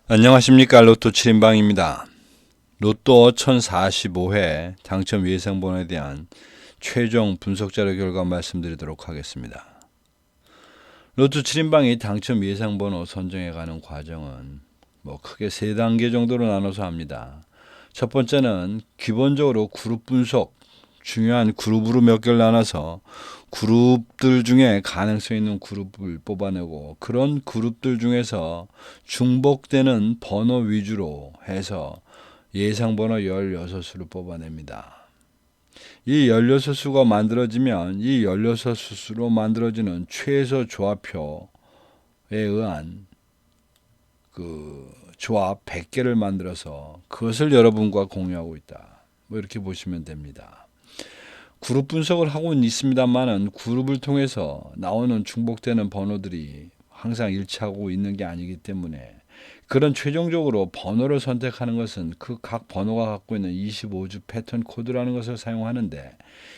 안녕하십니까. 로또 7인방입니다. 로또 1045회 당첨 예상번호에 대한 최종 분석 자료 결과 말씀드리도록 하겠습니다. 로또 7인방이 당첨 예상번호 선정해가는 과정은 크게 세 단계 정도로 나눠서 합니다. 첫 번째는 기본적으로 그룹 분석, 중요한 그룹으로 몇 개를 나눠서 그룹들 중에 가능성 있는 그룹을 뽑아내고 그런 그룹들 중에서 중복되는 번호 위주로 해서 예상번호 16수를 뽑아냅니다. 이 16수가 만들어지면 이 16수로 만들어지는 최소 조합표에 의한 그 조합 100개를 만들어서 그것을 여러분과 공유하고 있다. 이렇게 보시면 됩니다. 그룹 분석을 하고는 있습니다만은 그룹을 통해서 나오는 중복되는 번호들이 항상 일치하고 있는 게 아니기 때문에 그런 최종적으로 번호를 선택하는 것은 그 각 번호가 갖고 있는 25주 패턴 코드라는 것을 사용하는데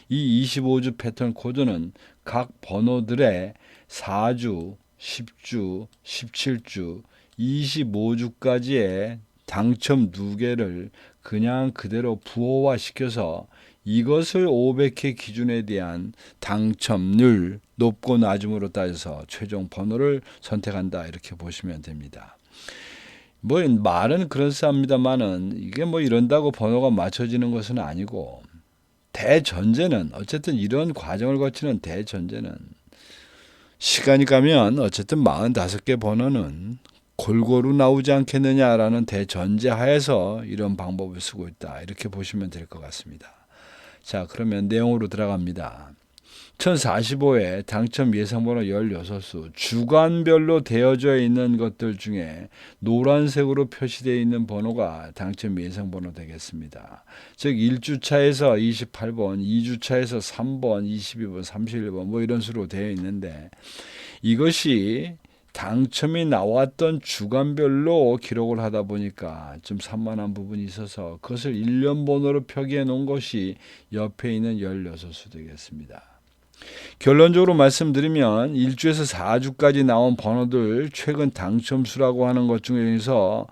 이 25주 패턴 코드는 각 번호들의 4주, 10주, 17주, 25주까지의 당첨 누계를 그냥 그대로 부호화시켜서 이것을 500회 기준에 대한 당첨률 높고 낮음으로 따져서 최종 번호를 선택한다 이렇게 보시면 됩니다. 말은 그렇습니다만은 이게 이런다고 번호가 맞춰지는 것은 아니고 대전제는 어쨌든 이런 과정을 거치는 대전제는 시간이 가면 어쨌든 45개 번호는 골고루 나오지 않겠느냐라는 대전제 하에서 이런 방법을 쓰고 있다 이렇게 보시면 될 것 같습니다. 자, 그러면 내용으로 들어갑니다. 1045회 당첨 예상번호 16수 주간별로 되어져 있는 것들 중에 노란색으로 표시되어 있는 번호가 당첨 예상번호 되겠습니다. 즉 1주차에서 28번, 2주차에서 3번, 22번, 31번 이런 수로 되어 있는데 이것이 당첨이 나왔던 주간별로 기록을 하다 보니까 좀 산만한 부분이 있어서 그것을 일련 번호로 표기해 놓은 것이 옆에 있는 16수 되겠습니다. 결론적으로 말씀드리면 1주에서 4주까지 나온 번호들 최근 당첨수라고 하는 것 중에서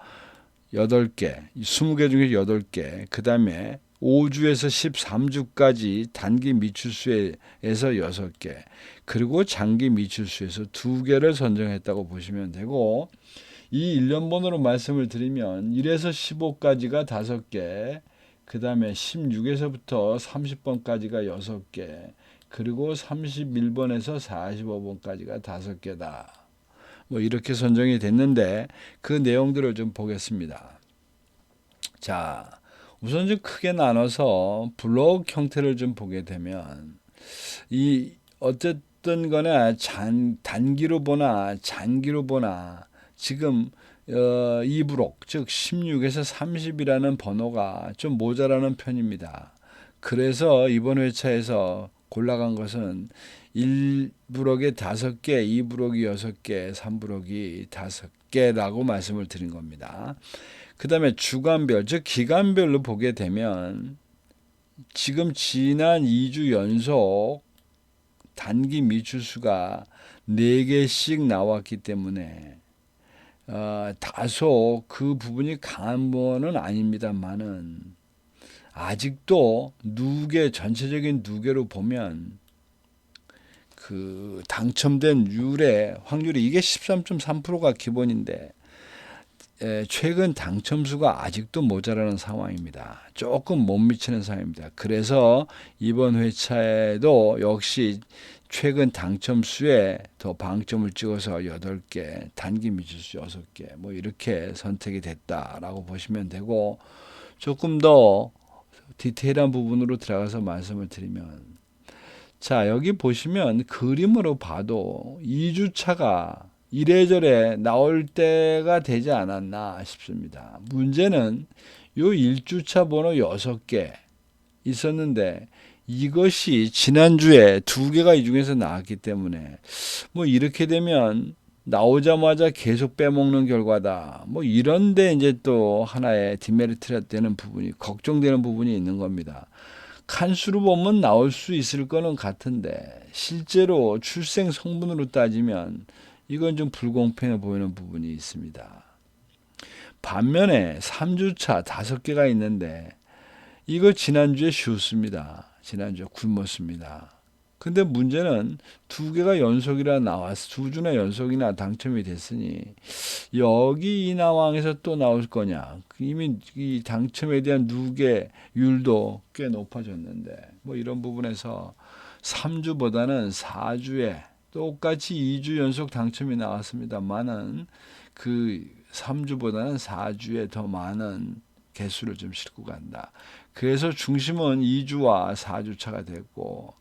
8개, 20개 중에 8개, 그 다음에 5주에서 13주까지 단기 미출수에서 6개, 그리고 장기 미출수에서 2개를 선정했다고 보시면 되고, 이 일련번호로 말씀을 드리면 1에서 15까지가 5개, 그 다음에 16에서부터 30번까지가 6개, 그리고 31번에서 45번까지가 5개다. 이렇게 선정이 됐는데 그 내용들을 좀 보겠습니다. 자, 우선 좀 크게 나눠서 블록 형태를 좀 보게 되면 이 어쨌든 거나 단기로 보나 장기로 보나 지금 2브록 즉 16에서 30이라는 번호가 좀 모자라는 편입니다. 그래서 이번 회차에서 골라간 것은 1브록에 5개, 2브록이 6개, 3브록이 5개라고 말씀을 드린 겁니다. 그 다음에 주간별, 즉 기간별로 보게 되면 지금 지난 2주 연속 단기 미출수가 4개씩 나왔기 때문에 다소 그 부분이 강한 번은 아닙니다만은 아직도 전체적인 누계로 보면 그 당첨된 확률이 이게 13.3%가 기본인데 최근 당첨수가 아직도 모자라는 상황입니다. 조금 못 미치는 상황입니다. 그래서 이번 회차에도 역시 최근 당첨수에 더 방점을 찍어서 8개, 단기 미출수 6개 이렇게 선택이 됐다라고 보시면 되고, 조금 더 디테일한 부분으로 들어가서 말씀을 드리면, 자, 여기 보시면 그림으로 봐도 2주차가 이래저래 나올 때가 되지 않았나 싶습니다. 문제는 요 1주차 번호 6개 있었는데 이것이 지난주에 2개가 이 중에서 나왔기 때문에 이렇게 되면 나오자마자 계속 빼먹는 결과다. 이런데 이제 또 하나의 디메리트가 되는 부분이, 걱정되는 부분이 있는 겁니다. 칸수로 보면 나올 수 있을 거는 같은데 실제로 출생 성분으로 따지면 이건 좀 불공평해 보이는 부분이 있습니다. 반면에 3주차 5개가 있는데 이거 지난주에 쉬었습니다. 지난주에 굶었습니다. 근데 문제는 2개가 연속이라 나왔어. 2주나 연속이나 당첨이 됐으니 여기 이 상황에서 또 나올 거냐. 이미 이 당첨에 대한 누계율도 꽤 높아졌는데 뭐 이런 부분에서 3주보다는 4주에 똑같이 2주 연속 당첨이 나왔습니다만은 그 3주보다는 4주에 더 많은 개수를 좀 싣고 간다. 그래서 중심은 2주와 4주차가 됐고,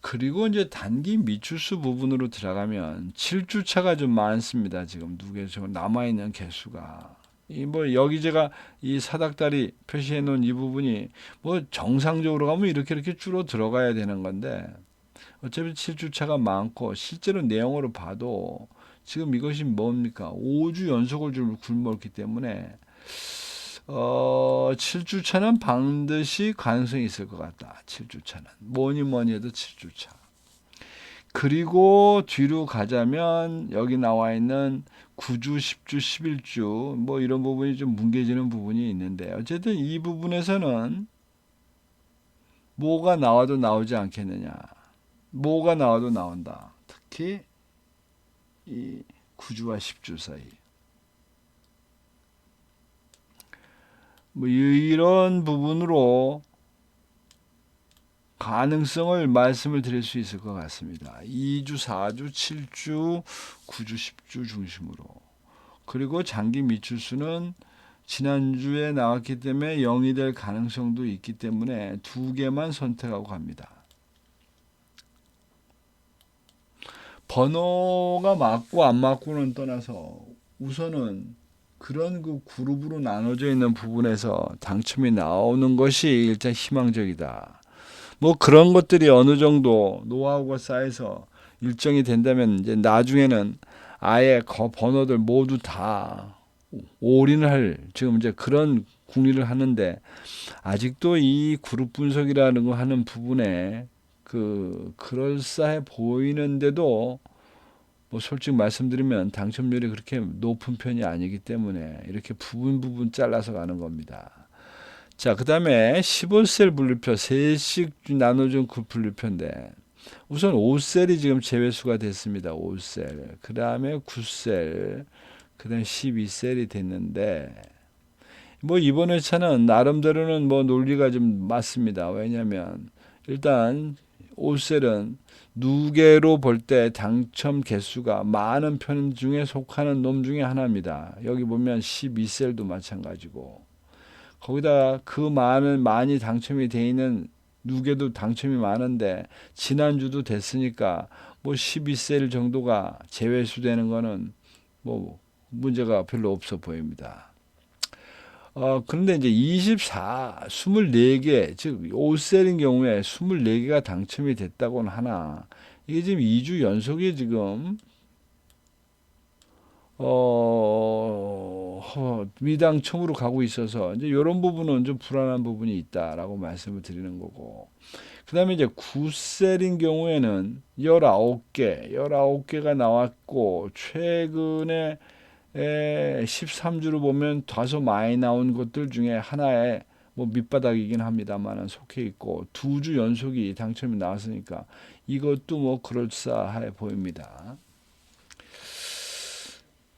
그리고 이제 단기 미추수 부분으로 들어가면 7주차가 좀 많습니다. 지금 남아있는 개수가. 뭐 여기 제가 이 사닥다리 표시해 놓은 이 부분이 뭐 정상적으로 가면 이렇게 줄어 들어가야 되는 건데 어차피 7주차가 많고 실제로 내용으로 봐도 지금 이것이 뭡니까? 5주 연속을 좀 굶었기 때문에 7주차는 반드시 가능성이 있을 것 같다. 7주차는. 뭐니 해도 7주차. 그리고 뒤로 가자면 여기 나와 있는 9주, 10주, 11주 뭐 이런 부분이 좀 뭉개지는 부분이 있는데 어쨌든 이 부분에서는 뭐가 나와도 나오지 않겠느냐. 뭐가 나와도 나온다. 특히 이 9주와 10주 사이. 뭐 이런 부분으로 가능성을 말씀을 드릴 수 있을 것 같습니다. 2주, 4주, 7주, 9주, 10주 중심으로. 그리고 장기 미추수는 지난주에 나왔기 때문에 0이 될 가능성도 있기 때문에 2개만 선택하고 갑니다. 번호가 맞고 안 맞고는 떠나서 우선은 그런 그 그룹으로 나눠져 있는 부분에서 당첨이 나오는 것이 일단 희망적이다. 뭐 그런 것들이 어느 정도 노하우가 쌓여서 일정이 된다면 이제 나중에는 아예 그 번호들 모두 다 올인을 할 지금 이제 그런 궁리를 하는데 아직도 이 그룹 분석이라는 거 하는 부분에 그럴싸해 보이는데도 뭐 솔직히 말씀드리면 당첨률이 그렇게 높은 편이 아니기 때문에 이렇게 부분 잘라서 가는 겁니다. 자, 그 다음에 15셀 분류표, 셋씩 나눠준 그 분류표인데, 우선 5셀이 지금 제외수가 됐습니다. 5셀. 그 다음에 9셀, 그 다음에 12셀이 됐는데, 뭐 이번 회차는 나름대로는 뭐 논리가 좀 맞습니다. 왜냐면, 일단 5셀은 누계로 볼 때 당첨 개수가 많은 편 중에 속하는 놈 중에 하나입니다. 여기 보면 12셀도 마찬가지고, 거기다 그 많이 당첨이 돼 있는 누계도 당첨이 많은데 지난주도 됐으니까 뭐 12셀 정도가 제외수 되는 거는 뭐 문제가 별로 없어 보입니다. 그런데 이제 24개, 즉 5셀인 경우에 24개가 당첨이 됐다고는 하나 이게 지금 2주 연속이 지금 미당첨으로 가고 있어서 이제 이런 부분은 좀 불안한 부분이 있다라고 말씀을 드리는 거고. 그다음에 이제 9셀인 경우에는 19개가 나왔고 최근에 13주로 보면 다소 많이 나온 것들 중에 하나에 뭐 밑바닥이긴 합니다만 속해 있고 2주 연속이 당첨이 나왔으니까 이것도 뭐 그럴싸해 보입니다.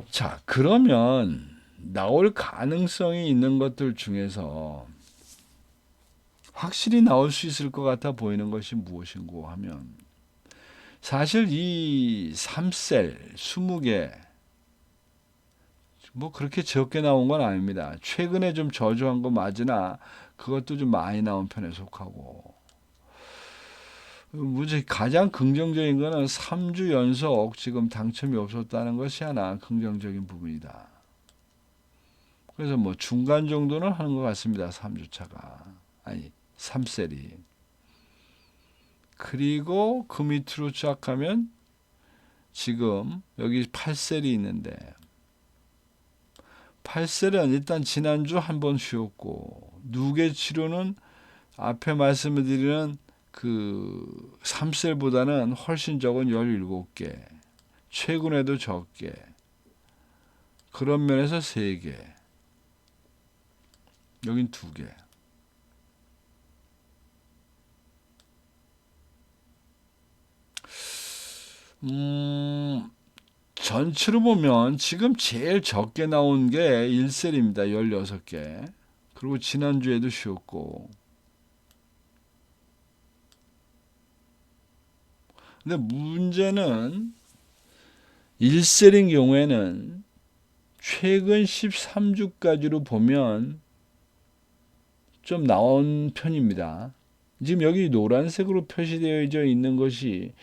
자, 그러면 나올 가능성이 있는 것들 중에서 확실히 나올 수 있을 것 같아 보이는 것이 무엇인고 하면 사실 이 3셀 20개 뭐 그렇게 적게 나온 건 아닙니다. 최근에 좀 저조한 거 맞으나 그것도 좀 많이 나온 편에 속하고 문제 가장 긍정적인 거는 3주 연속 지금 당첨이 없었다는 것이 하나 긍정적인 부분이다. 그래서 뭐 중간 정도는 하는 것 같습니다. 3주차가. 아니 3셀이. 그리고 그 밑으로 쫙 가면 지금 여기 8셀이 있는데 8셀은 일단 지난주 한 번 쉬었고 누계 치료는 앞에 말씀을 드리는 그 3셀보다는 훨씬 적은 17개, 최근에도 적게, 그런 면에서 3개, 여긴 2개. 전체로 보면 지금 제일 적게 나온 게 1셀입니다. 16개. 그리고 지난주에도 쉬었고. 근데 문제는 1셀인 경우에는 최근 13주까지로 보면 좀 나온 편입니다. 지금 여기 노란색으로 표시되어 있는 것이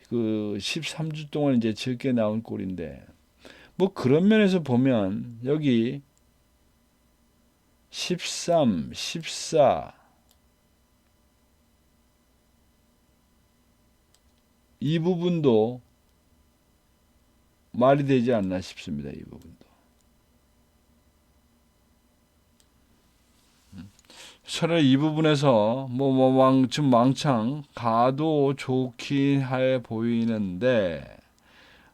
그 13주 동안 이제 적게 나온 꼴인데, 뭐 그런 면에서 보면 여기 13, 14 이 부분도 말이 되지 않나 싶습니다. 이 부분도. 차라리 이 부분에서 좀 왕창 가도 좋긴 해 보이는데,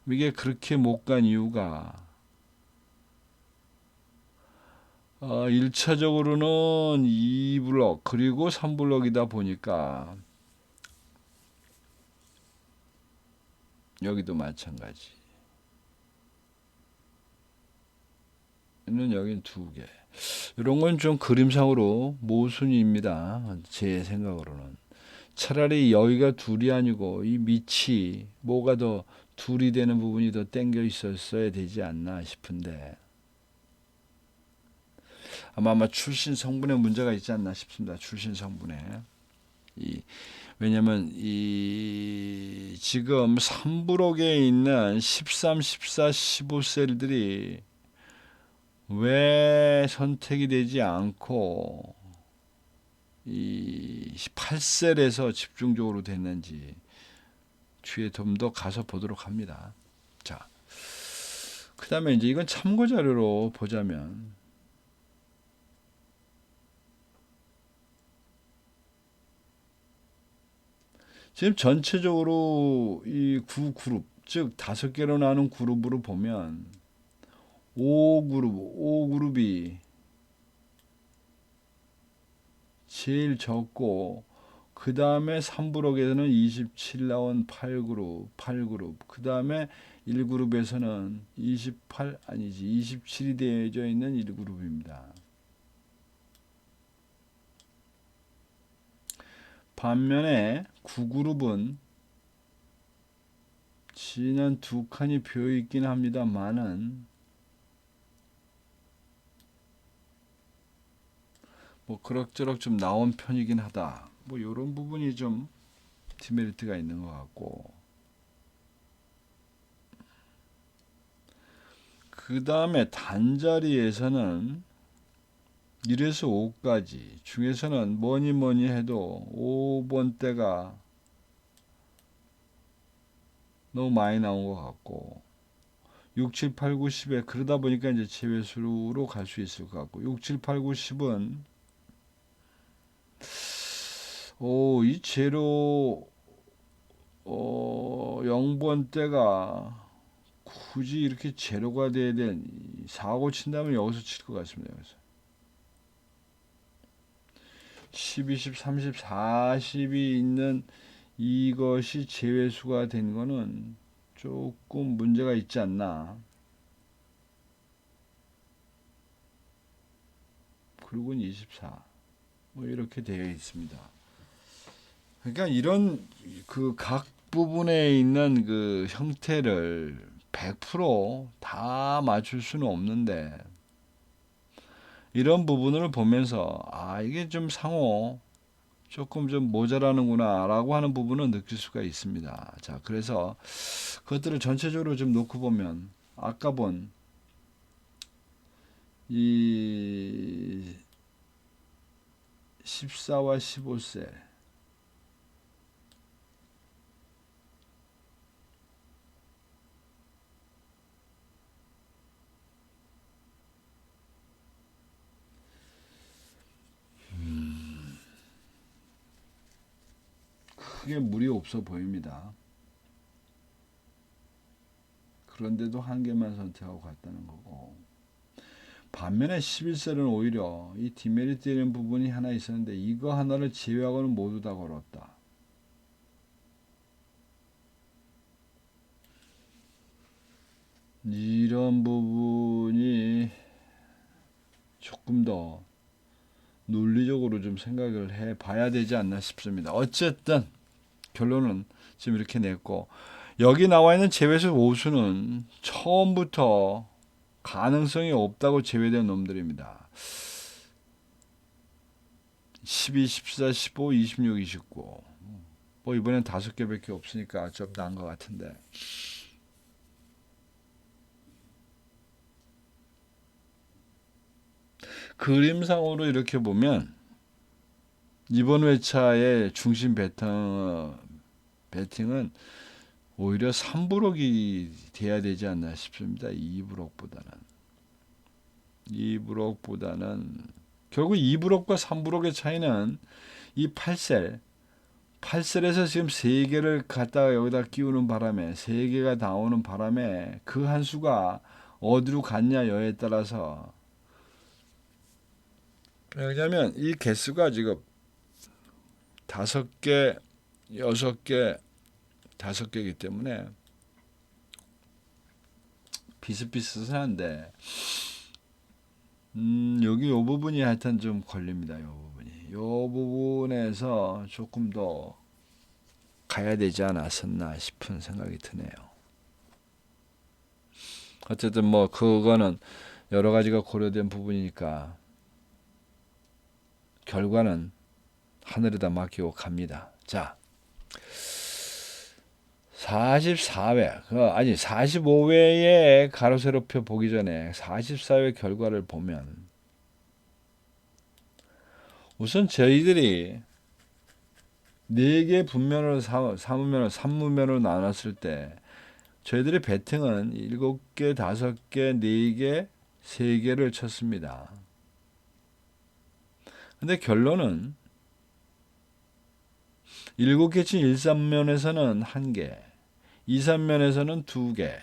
이게 그렇게 못 간 이유가 1차적으로는 2블럭 그리고 3블럭이다 보니까 여기도 마찬가지. 여긴 2개. 이런 건 좀 그림상으로 모순입니다. 제 생각으로는. 차라리 여기가 둘이 아니고 이 밑이 뭐가 더 둘이 되는 부분이 더 땡겨 있었어야 되지 않나 싶은데, 아마 출신 성분에 문제가 있지 않나 싶습니다. 출신 성분에. 왜냐면 이 지금 3브록에 있는 13, 14, 15셀들이 왜 선택이 되지 않고 이 8셀에서 집중적으로 됐는지 뒤에 좀 더 가서 보도록 합니다. 자, 그 다음에 이제 이건 참고 자료로 보자면, 지금 전체적으로 이 9그룹, 즉 5개로 나눈 그룹으로 보면 5그룹이 제일 적고, 그 다음에 3브록에서는 27 나온 8그룹, 그 다음에 1그룹에서는 27이 되어져 있는 1그룹입니다. 반면에 9그룹은 지난 2칸이 비어있긴 합니다만은 뭐 그럭저럭 좀 나온 편이긴 하다. 뭐 이런 부분이 좀 디메리트가 있는 것 같고, 그 다음에 단자리에서는 1에서 5까지 중에서는 뭐니 해도 5번대가 너무 많이 나온 것 같고, 6, 7, 8, 9, 10에 그러다 보니까 이제 제외수로 갈 수 있을 것 같고, 6, 7, 8, 9, 10은 이 제로 0번대가 굳이 이렇게 제로가 돼야 된, 사고 친다면 여기서 칠 것 같습니다. 여기서 10, 20, 30, 40이 있는 이것이 제외수가 된 거는 조금 문제가 있지 않나. 그리고는 24. 뭐 이렇게 되어 있습니다. 그러니까 이런 그 각 부분에 있는 그 형태를 100%다 맞출 수는 없는데, 이런 부분을 보면서 이게 좀 상호 조금 좀 모자라는구나 라고 하는 부분은 느낄 수가 있습니다. 자, 그래서 그것들을 전체적으로 좀 놓고 보면 아까 본 이 14와 15세, 크게 무리 없어 보입니다. 그런데도 한 개만 선택하고 갔다는 거고, 반면에 11셀은 오히려 이 디메리트 되는 부분이 하나 있었는데 이거 하나를 제외하고는 모두 다 걸었다. 이런 부분이 조금 더 논리적으로 좀 생각을 해 봐야 되지 않나 싶습니다. 어쨌든 결론은 지금 이렇게 냈고, 여기 나와 있는 제외수 5수는 처음부터 가능성이 없다고 제외된 놈들입니다. 12, 14, 15, 26, 29. 뭐 이번엔 5개밖에 없으니까 좀 나은 것 같은데. 그림상으로 이렇게 보면 이번 회차의 중심 배팅은 오히려 3브록이 돼야 되지 않나 싶습니다. 2브록보다는 결국 2브록과 3브록의 차이는 이 8셀에서 지금 3개를 갖다가 여기다 끼우는 바람에 3개가 나오는 바람에 그 한 수가 어디로 갔냐 여에 따라서, 왜냐하면 이 개수가 지금 5개, 6개, 5개이기 때문에 비슷비슷한데 여기 요 부분이 하여튼 좀 걸립니다. 요 부분에서 조금 더 가야 되지 않았었나 싶은 생각이 드네요. 어쨌든 뭐 그거는 여러 가지가 고려된 부분이니까 결과는 하늘에다 맡기고 갑니다. 자, 44회, 45회의 가로 세로표 보기 전에 44회 결과를 보면, 우선 저희들이 4개 분면으로 삼무면으로 나눴을 때 저희들의 배팅은 7개, 5개, 4개, 3개를 쳤습니다. 근데 결론은 7개 친 1,3면에서는 1개, 2,3면에서는 2개,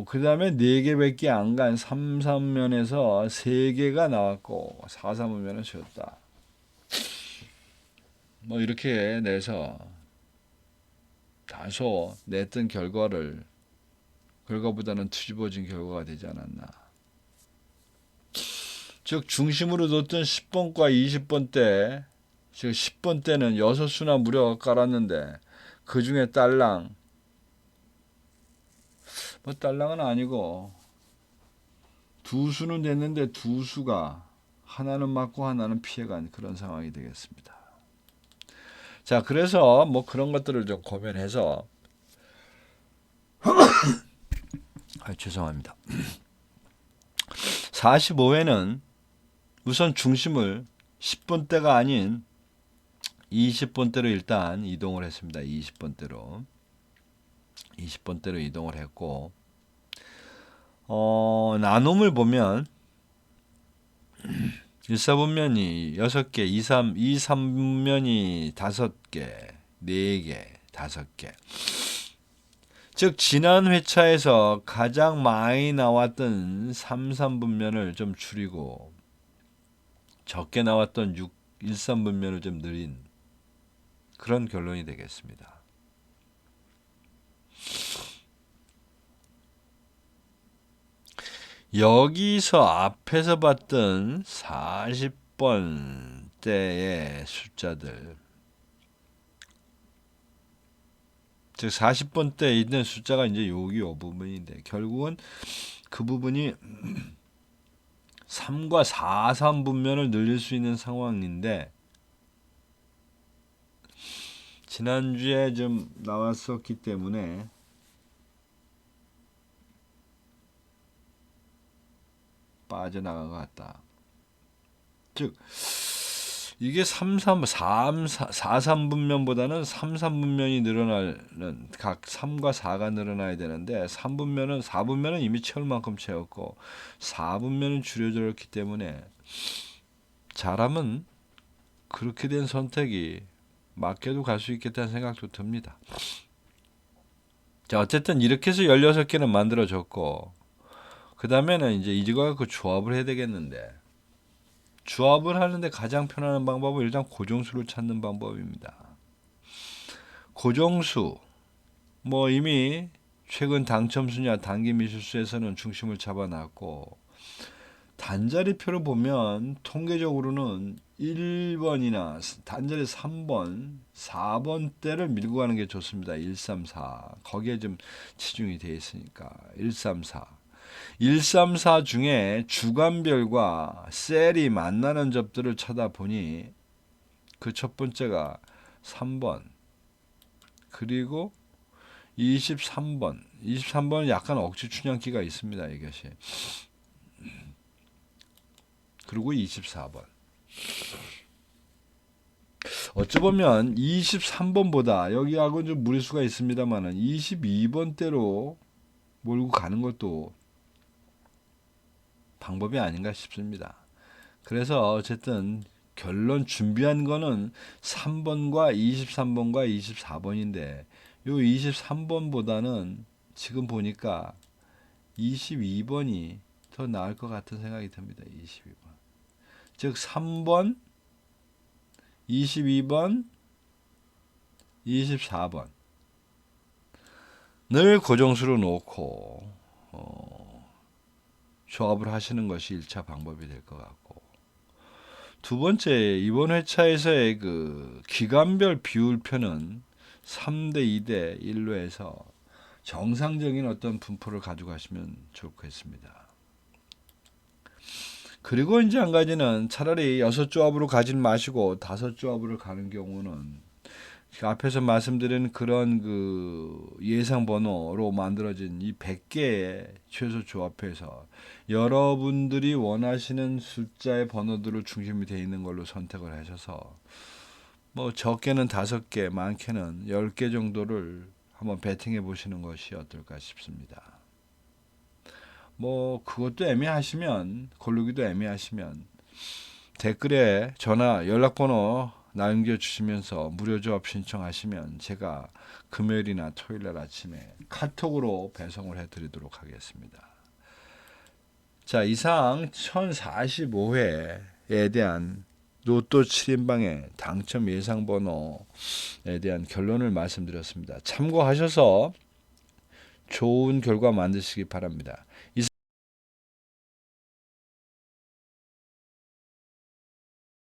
그 다음에 4개밖에 안 간 3,3면에서 3개가 나왔고 4,3면은 졌다. 뭐 이렇게 내서 다소 냈던 결과보다는 뒤집어진 결과가 되지 않았나. 즉 중심으로 뒀던 10번과 20번 때, 즉 10번 때는 6수나 무려 깔았는데 그 중에 딸랑, 뭐 딸랑은 아니고 2수는 됐는데 2수가 하나는 맞고 하나는 피해간 그런 상황이 되겠습니다. 자, 그래서 뭐 그런 것들을 좀 고민해서 죄송합니다. 45회는 우선 중심을 10번대가 아닌 20번대로 일단 이동을 했습니다. 20번대로 이동을 했고, 나눔을 보면 1사분면이 6개, 2,3분면이 5개, 4개, 5개. 즉 지난 회차에서 가장 많이 나왔던 3,3분면을 좀 줄이고 적게 나왔던 1,3분면을 좀 늘린 그런 결론이 되겠습니다. 여기서 앞에서 봤던 40번 때의 숫자들, 즉 40번 때 있는 숫자가 이제 여기 요 부분인데, 결국은 그 부분이 3과 4, 3분면을 늘릴 수 있는 상황인데, 지난주에 좀 나왔었기 때문에 빠져나간 것 같다. 즉 이게 4,3분면보다는 3,3분면이 늘어나는, 각 3과 4가 늘어나야 되는데 4분면은 이미 채울 만큼 채웠고 4분면은 줄여졌기 때문에 잘하면 그렇게 된 선택이 맞게도 갈 수 있겠다는 생각도 듭니다. 자, 어쨌든 이렇게 해서 16개는 만들어졌고, 그 다음에는 이제 이거 그 조합을 해야 되겠는데, 조합을 하는데 가장 편안한 방법은 일단 고정수를 찾는 방법입니다. 고정수, 뭐 이미 최근 당첨수냐 단기 미실수에서는 중심을 잡아놨고, 단자리표를 보면 통계적으로는 1번이나 단자리 3번, 4번대를 밀고 가는 게 좋습니다. 134. 거기에 좀 치중이 되어 있으니까 134. 134 중에 주간별과 셀이 만나는 접들을 찾아보니 그 첫 번째가 3번, 그리고 23번. 23번은 약간 억지 춘향기가 있습니다. 이것이. 그리고 24번. 어찌 보면 23번보다 여기하고는 좀 무리수가 있습니다만은 22번대로 몰고 가는 것도 방법이 아닌가 싶습니다. 그래서 어쨌든 결론 준비한 거는 3번과 23번과 24번인데 요 23번보다는 지금 보니까 22번이 더 나을 것 같은 생각이 듭니다. 22번. 즉 3번, 22번, 24번 늘 고정수로 놓고 조합을 하시는 것이 1차 방법이 될 것 같고, 두 번째, 이번 회차에서의 그 기간별 비율표는 3대 2대 1로 해서 정상적인 어떤 분포를 가져가시면 좋겠습니다. 그리고 이제 한 가지는 차라리 6조합으로 가진 마시고 5조합으로 가는 경우는 앞에서 말씀드린 그런 그 예상 번호로 만들어진 이 100개의 최소 조합에서 여러분들이 원하시는 숫자의 번호들을 중심이 되어 있는 걸로 선택을 하셔서 뭐 적게는 5개, 많게는 10개 정도를 한번 배팅해 보시는 것이 어떨까 싶습니다. 뭐 그것도 애매하시면, 고르기도 애매하시면 댓글에 전화, 연락번호 남겨주시면서 무료 조합 신청하시면 제가 금요일이나 토요일날 아침에 카톡으로 배송을 해드리도록 하겠습니다. 자, 이상 1045회에 대한 로또 7인방의 당첨 예상 번호에 대한 결론을 말씀드렸습니다. 참고하셔서 좋은 결과 만드시기 바랍니다.